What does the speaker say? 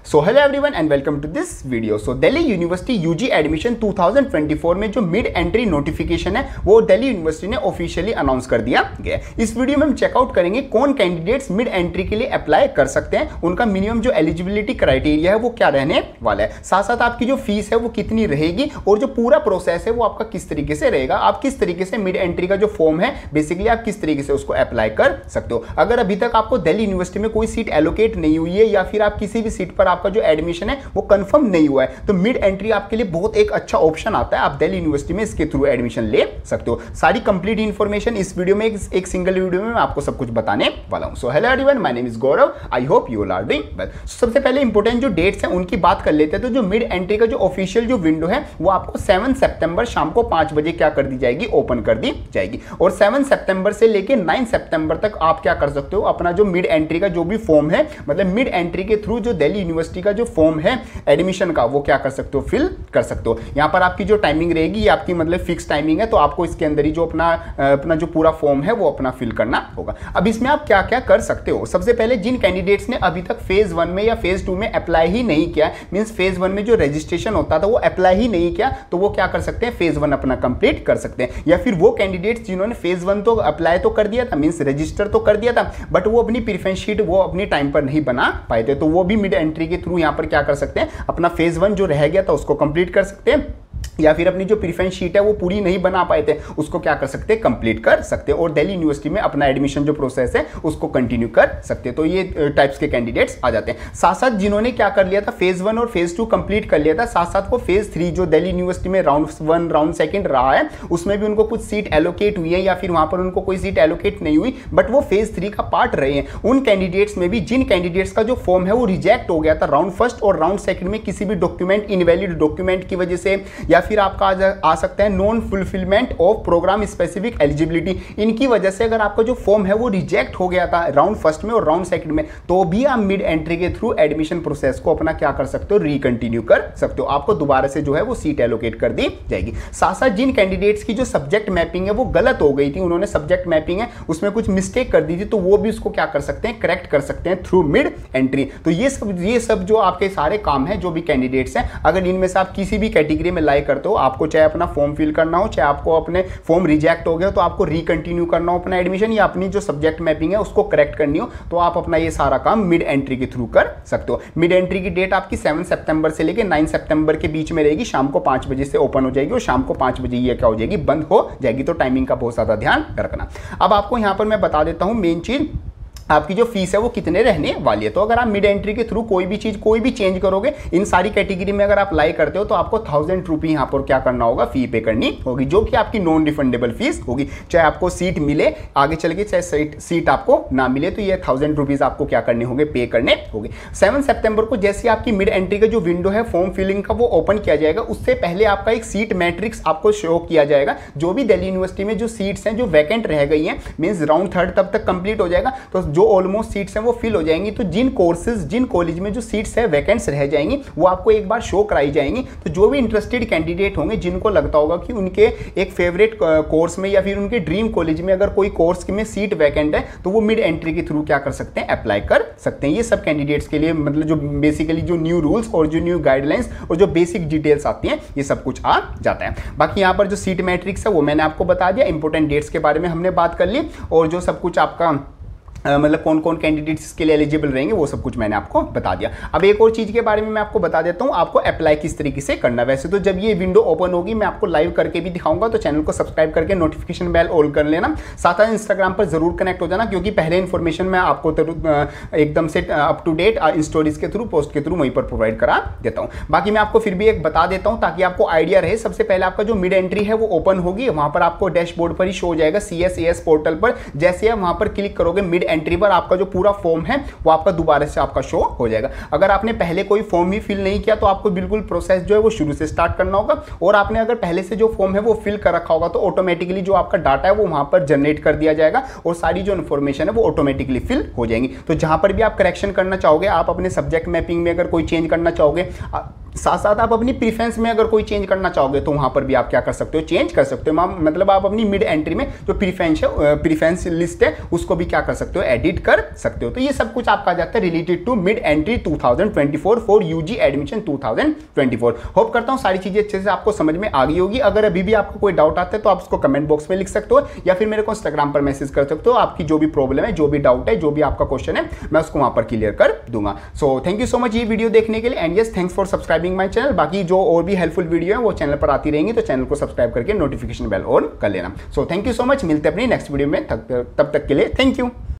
So hello everyone and welcome to this video. So Delhi university UG admission 2024 में जो mid entry notification है वो Delhi university ने officially announce कर दिया गया। इस वीडियो में हम चेकआउट करेंगे कौन कैंडिडेट्स मिड एंट्री के लिए अप्लाई कर सकते हैं, उनका मिनिमम जो एलिजिबिलिटी क्राइटेरिया है वो क्या रहने वाला है, साथ साथ आपकी जो फीस है वो कितनी रहेगी और जो पूरा प्रोसेस है वो आपका किस तरीके से रहेगा, आप किस तरीके से मिड एंट्री का जो फॉर्म है बेसिकली आप किस तरीके से उसको अप्लाई कर सकते हो। अगर अभी तक आपको दिल्ली यूनिवर्सिटी में कोई सीट एलोकेट नहीं हुई है या फिर आप किसी भी सीट पर आपका जो एडमिशन है वो कंफर्म नहीं हुआ है तो मिड एंट्री आपके लिए बहुत एक अच्छा ऑप्शन आता है, आप दिल्ली यूनिवर्सिटी में इसके थ्रू एडमिशन ले सकते हो। सारी कंप्लीट इंफॉर्मेशन इस वीडियो में एक सिंगल वीडियो में मैं आपको सब कुछ बताने वाला हूं। So hello everyone, my name is Gaurav, I hope you all are doing well. सबसे पहले इंपॉर्टेंट जो डेट्स हैं उनकी बात कर लेते हैं। तो जो मिड एंट्री का जो ऑफिशियल जो विंडो है वो आपको 7 सितंबर शाम को 5 बजे क्या कर दी जाएगी, ओपन कर दी जाएगी और 7 सितंबर से लेकर 9 सितंबर तक आप क्या कर सकते हो, अपना जो मिड एंट्री का जो भी फॉर्म है, मतलब मिड एंट्री के थ्रू जो दिल्ली यूनिवर्सिटी का जो फॉर्म है एडमिशन का वो क्या कर सकते हो, फिल कर सकते हो। यहां पर आपकी जो टाइमिंग रहेगी ये आपकी मतलब फिक्स टाइमिंग है, तो आपको इसके अंदर ही जो अपना जो पूरा फॉर्म है वो अपना फिल करना होगा। अब इसमें आप क्या क्या कर सकते हो, सबसे पहले जिन कैंडिडेट्स ने अभी तक फेज 1 में या फेज 2 में अप्लाई ही नहीं किया, मींस फेज 1 में जो रजिस्ट्रेशन होता था वो अप्लाई ही नहीं किया, तो वो क्या कर सकते हैं, फेज 1 अपना कंप्लीट कर सकते हैं। या फिर वो कैंडिडेट्स जिन्होंने फेज 1 तो अप्लाई तो कर दिया था, मींस रजिस्टर तो कर दिया था, बट वो अपनी प्रेफरेंस शीट वो अपनी टाइम पर नहीं बना पाए थे, तो वो भी मिड एंट्री के थ्रू यहां पर क्या कर सकते हैं, अपना फेज 1 जो रह गया था उसको कंप्लीट कर सकते हैं, या फिर अपनी जो प्रेफरेंस शीट है वो पूरी नहीं बना पाए थे उसको क्या कर सकते हैं, कंप्लीट कर सकते हैं और दिल्ली यूनिवर्सिटी में अपना एडमिशन जो प्रोसेस है उसको कंटिन्यू कर सकते हैं। तो ये टाइप्स के कैंडिडेट्स आ जाते हैं। साथ साथ जिन्होंने क्या कर लिया था, फेज 1 और फेज 2 कंप्लीट कर लिया था, साथ साथ वो फेज 3 जो दिल्ली यूनिवर्सिटी में राउंड 1 राउंड 2 रहा है उसमें भी उनको कुछ सीट एलोकेट हुई है या फिर वहां पर उनको कोई सीट एलोकेट नहीं हुई बट वो फेज 3 का पार्ट रहे हैं, उन कैंडिडेट्स में भी जिन कैंडिडेट्स का जो फॉर्म है वो रिजेक्ट हो गया था राउंड 1 और राउंड 2 में किसी भी डॉक्यूमेंट, इनवैलिड डॉक्यूमेंट की वजह से, या फिर आपका आ सकता है non fulfilment of programme specific eligibility, इनकी वजह से अगर आपका जो फॉर्म है वो रिजेक्ट हो गया था राउंड 1 में और राउंड 2 में, तो भी आप मिड एंट्री के थ्रू एडमिशन प्रोसेस को अपना क्या कर सकते हो, रिकंटिन्यू कर सकते हो, आपको दोबारा से जो है वो सीट एलोकेट कर दी जाएगी। साथ साथ जिन कैंडिडेट्स की जो सब्जेक्ट मैपिंग है वो गलत हो गई थी, उन्होंने सब्जेक्ट मैपिंग है उसमें कुछ मिस्टेक कर दी थी, तो वो भी उसको क्या कर सकते हैं, करेक्ट कर सकते हैं थ्रू मिड एंट्री। तो ये सब जो आपके सारे काम है जो भी कैंडिडेट्स हैं, अगर इनमें से आप किसी भी कैटेगरी में लाई करते हो, आपको चाहे अपना फॉर्म फिल करना हो, चाहे आपको अपने फॉर्म रिजेक्ट हो गया तो आपको रिकंटिन्यू करना हो अपना एडमिशन, या अपनी जो सब्जेक्ट मैपिंग है उसको करेक्ट करनी हो, तो आप अपना ये सारा काम मिड एंट्री के थ्रू कर सकते हो। मिड एंट्री की डेट आपकी 7 सितंबर से लेकर 9 सितंबर के बीच में रहेगी, शाम को 5 बजे से ओपन हो जाएगी और शाम को 5 बजे ये क्या हो जाएगी, बंद हो जाएगी, तो टाइमिंग का बहुत ज्यादा ध्यान रखना। अब आपको यहां पर मैं बता देता हूं मेन चीज, आपकी जो फीस है वो कितने रहने वाली है। तो अगर आप मिड एंट्री के थ्रू कोई भी चीज कोई भी चेंज करोगे, इन सारी कैटेगरी में अगर आप अप्लाई करते हो तो आपको 1000 रुपये यहाँ पर क्या करना होगा, फी पे करनी होगी, जो कि आपकी नॉन रिफंडेबल फीस होगी। चाहे आपको सीट मिले आगे चल के, चाहे सीट आपको ना मिले, तो ये 1000 रुपीज आपको क्या करने होंगे, पे करने होंगे। 7 सितंबर को जैसे आपकी मिड एंट्री का जो विंडो है फॉर्म फिलिंग का वो ओपन किया जाएगा, उससे पहले आपका एक सीट मैट्रिक्स आपको शो किया जाएगा, जो भी दिल्ली यूनिवर्सिटी में जो सीट्स हैं जो वैकेंट रह गई हैं, मींस राउंड 3 तब तक कंप्लीट हो जाएगा, तो जो ऑलमोस्ट सीट्स वो फिल हो जाएंगी, तो जिन कोर्सेज जिन कॉलेज में जो सीट्स है वैकेंट्स रह जाएंगी वो आपको एक बार शो कराई जाएंगी। तो जो भी इंटरेस्टेड कैंडिडेट होंगे, जिनको लगता होगा कि उनके एक फेवरेट कोर्स में या फिर उनके ड्रीम कॉलेज में अगर कोई कोर्स में सीट वैकेंट है तो वो मिड एंट्री के थ्रू क्या कर सकते हैं, अप्लाई कर सकते हैं। ये सब कैंडिडेट्स के लिए मतलब जो बेसिकली जो न्यू रूल्स और जो न्यू गाइडलाइंस और जो बेसिक डिटेल्स आती हैं ये सब कुछ आ जाता है। बाकी यहाँ पर जो सीट मैट्रिक्स है वो मैंने आपको बता दिया, इंपॉर्टेंट डेट्स के बारे में हमने बात कर ली और जो सब कुछ आपका मतलब कौन कौन कैंडिडेट्स इसके लिए एलिजिबल रहेंगे वो सब कुछ मैंने आपको बता दिया। अब एक और चीज के बारे में मैं आपको बता देता हूं, आपको अप्लाई किस तरीके से करना है। वैसे तो जब ये विंडो ओपन होगी मैं आपको लाइव करके भी दिखाऊंगा, तो चैनल को सब्सक्राइब करके नोटिफिकेशन बेल ऑल कर लेना, साथ ही इंस्टाग्राम पर जरूर कनेक्ट हो जाना, क्योंकि पहले इन्फॉर्मेशन मैं आपको एकदम से अप टू डेट स्टोरीज के थ्रू, पोस्ट के थ्रू वहीं पर प्रोवाइड करा देता हूँ। बाकी मैं आपको फिर भी एक बता देता हूँ ताकि आपको आइडिया रहे। सबसे पहले आपका जो मिड एंट्री है वो ओपन होगी, वहां पर आपको डैशबोर्ड पर ही शो हो जाएगा CSAS पोर्टल पर। जैसे आप वहां पर क्लिक करोगे मिड एंट्री पर, आपका जो पूरा फॉर्म है वो आपका दोबारा से आपका शो हो जाएगा। अगर आपने पहले कोई फॉर्म ही फिल नहीं किया तो आपको बिल्कुल प्रोसेस जो है वो शुरू से स्टार्ट करना होगा, और आपने अगर पहले से जो फॉर्म है वो फिल कर रखा होगा तो ऑटोमेटिकली जो आपका डाटा है वो वहां पर जनरेट कर दिया जाएगा और सारी जो इन्फॉर्मेशन है वो ऑटोमेटिकली फिल हो जाएंगी। तो जहां पर भी आप करेक्शन करना चाहोगे, आप अपने सब्जेक्ट मैपिंग में अगर कोई चेंज करना चाहोगे, साथ साथ आप अपनी प्रीफरेंस में अगर कोई चेंज करना चाहोगे तो वहां पर भी आप क्या कर सकते हो, चेंज कर सकते हो। मतलब आप अपनी मिड एंट्री में जो प्रीफरेंस लिस्ट है उसको भी क्या कर सकते हो, एडिट कर सकते हो। तो ये सब कुछ आपका जाता है related to mid entry 2024 for UG admission 2024। Hope करता हूं सारी चीजें अच्छे से आपको समझ में आ गई होगी। अगर अभी भी आपको कोई डाउट आता है तो आप उसको कमेंट बॉक्स में लिख सकते हो या फिर मेरे को इंस्टाग्राम पर मैसेज कर सकते हो। आपकी जो भी प्रॉब्लम है, जो भी डाउट है, जो भी आपका क्वेश्चन है, मैं उसको वहां पर क्लियर कर दूंगा। So thank you so much ये वीडियो देखने के लिए and yes thanks for subscribing my channel. बाकी जो और भी हेल्पफुल वीडियो है वो चैनल पर आती रहेंगी, तो चैनल को सब्सक्राइब करके नोटिफिकेशन बेल ऑन कर लेना। So thank you so much, मिलते हैं अपनी नेक्स्ट वीडियो में, तब तक के लिए थैंक यू।